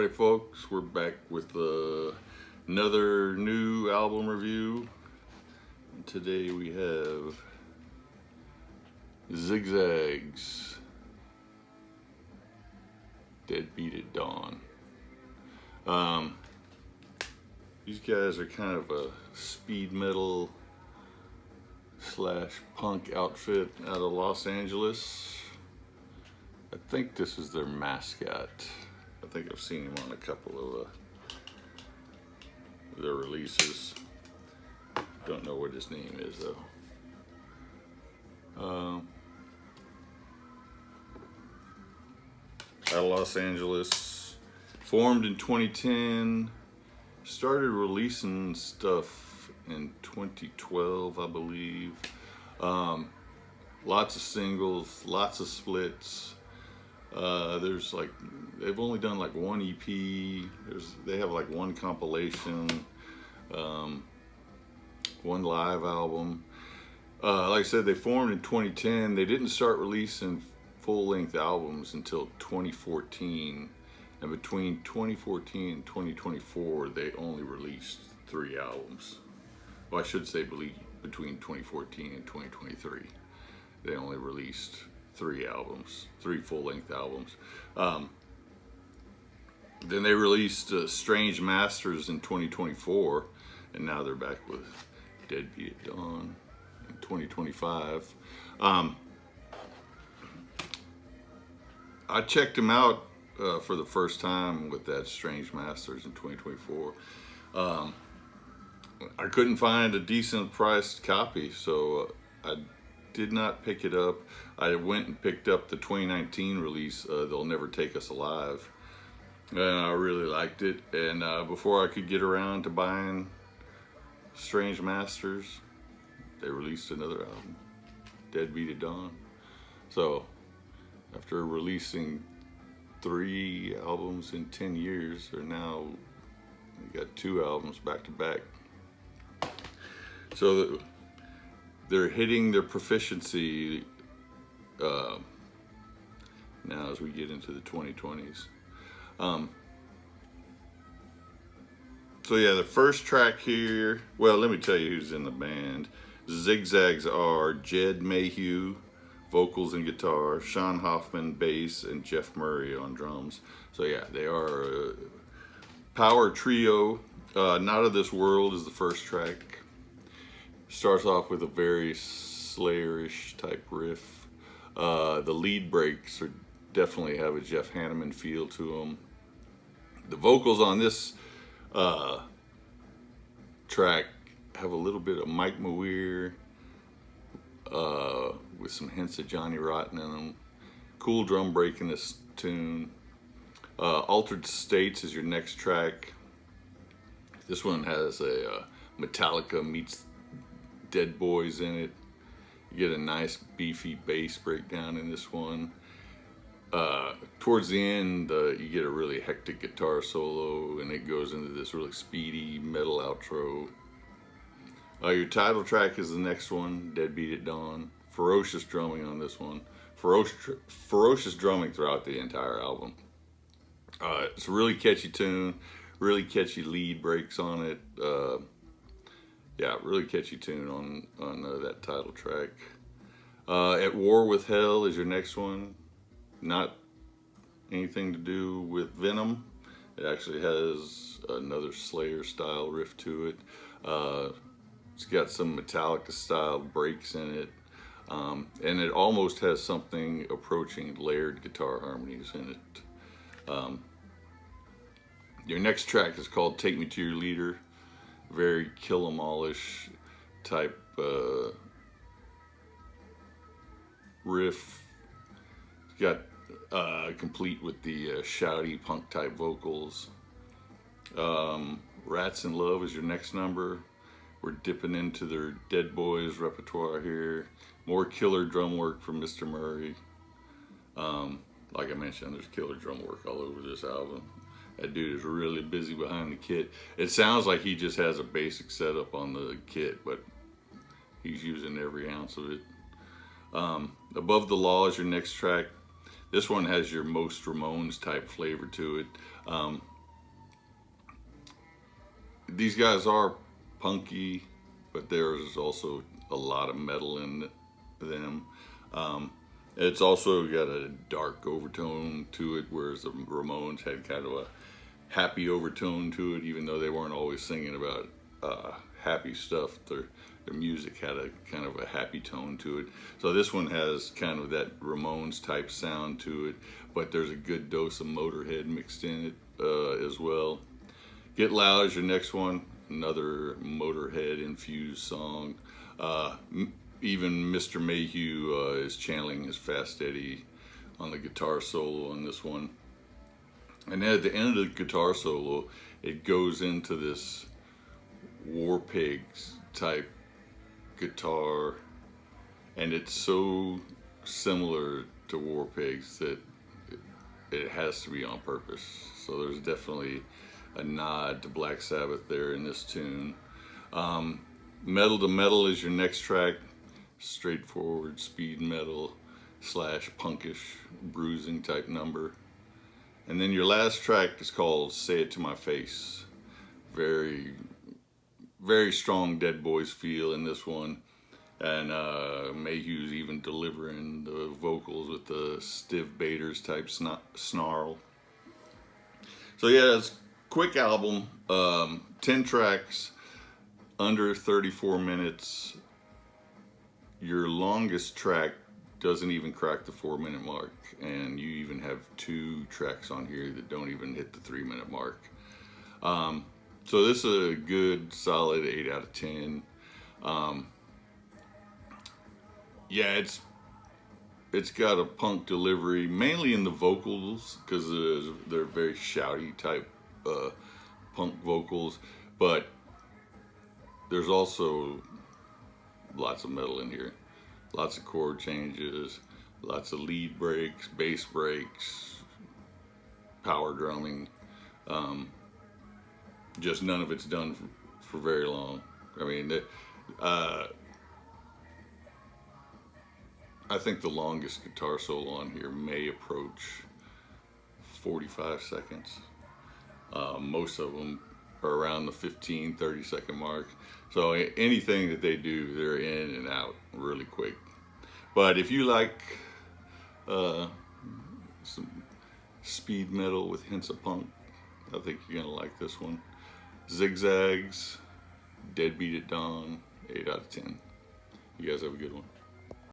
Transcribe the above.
Alrighty folks, we're back with another new album review. And today we have Zig-Zags, Deadbeat at Dawn. These guys are kind of a speed metal / punk outfit out of Los Angeles. I think this is their mascot. I think I've seen him on a couple of their releases. Don't know what his name is though. Out of Los Angeles, formed in 2010, started releasing stuff in 2012, I believe. Lots of singles, lots of splits. There's like, they've only done like one EP. They have like one compilation, one live album. Like I said, they formed in 2010. They didn't start releasing full-length albums until 2014. And between 2014 and 2024, they only released 3 albums. Well, I should say between 2014 and 2023. They only released 3 albums, 3 full-length albums. Then they released Strange Masters in 2024, and now they're back with Deadbeat at Dawn in 2025. I checked them out for the first time with that Strange Masters in 2024. I couldn't find a decent priced copy, so I did not pick it up. I went and picked up the 2019 release, They'll Never Take Us Alive, and I really liked it. And before I could get around to buying Strange Masters, they released another album, Deadbeat at Dawn. So after releasing 3 albums in 10 years, they're now, we got 2 albums back to back. So they're hitting their proficiency now as we get into the 2020s. So yeah, the first track here, well, let me tell you who's in the band. Zig-Zags are Jed Maheu, vocals and guitar, Sean Hoffman, bass, and Jeff Murray on drums. So yeah, they are a power trio. Not of This World is the first track. Starts off with a very Slayer-ish type riff. The lead breaks definitely have a Jeff Hanneman feel to them. The vocals on this track have a little bit of Mike Maheu with some hints of Johnny Rotten in them. Cool drum break in this tune. Altered States is your next track. This one has a Metallica meets Dead Boys in it. You get a nice beefy bass breakdown in this one. Towards the end, you get a really hectic guitar solo, and it goes into this really speedy metal outro. Your title track is the next one, Deadbeat at Dawn. Ferocious drumming on this one. Ferocious drumming throughout the entire album. It's a really catchy tune, really catchy lead breaks on it. Yeah, really catchy tune on that title track. At War with Hell is your next one. Not anything to do with Venom. It actually has another Slayer style riff to it. It's got some Metallica style breaks in it. And it almost has something approaching layered guitar harmonies in it. Your next track is called Take Me to Your Leader. Very Kill 'Em All-ish type riff. It's got complete with the shouty punk type vocals. Rats in Love is your next number. We're dipping into their Dead Boys repertoire here. More killer drum work from Mr. Murray. Like I mentioned, there's killer drum work all over this album. That dude is really busy behind the kit. It sounds like he just has a basic setup on the kit, but he's using every ounce of it. Above the Law is your next track. This one has your most Ramones type flavor to it. these guys are punky, but there's also a lot of metal in them. It's also got a dark overtone to it, whereas the Ramones had kind of a happy overtone to it, even though they weren't always singing about happy stuff. Their music had a kind of a happy tone to it. So this one has kind of that Ramones type sound to it, but there's a good dose of Motorhead mixed in it as well. Get Loud is your next one, another Motorhead infused song. Even Mr. Maheu is channeling his Fast Eddie on the guitar solo on this one. And then at the end of the guitar solo, it goes into this War Pigs type guitar, and it's so similar to War Pigs that it has to be on purpose. So there's definitely a nod to Black Sabbath there in this tune. Metal to Metal is your next track. Straightforward speed metal / punkish bruising type number. And then your last track is called Say It To My Face. Very, very strong Dead Boys feel in this one. And Mayhew's even delivering the vocals with the Stiv Bators type snarl. So yeah, it's a quick album, 10 tracks, under 34 minutes. Your longest track doesn't even crack the 4-minute mark, and you even have 2 tracks on here that don't even hit the 3-minute mark. So this is a good solid 8 out of 10. Yeah, it's got a punk delivery, mainly in the vocals, because they're very shouty type punk vocals, but there's also lots of metal in here. Lots of chord changes, lots of lead breaks, bass breaks, power drumming. Just none of it's done for very long. I mean, I think the longest guitar solo on here may approach 45 seconds. Most of them are around the 15-30 second mark. So anything that they do, they're in and out really quick. But if you like some speed metal with hints of punk, I think you're gonna like this one. Zig-Zags, Deadbeat at Dawn, 8 out of 10. You guys have a good one.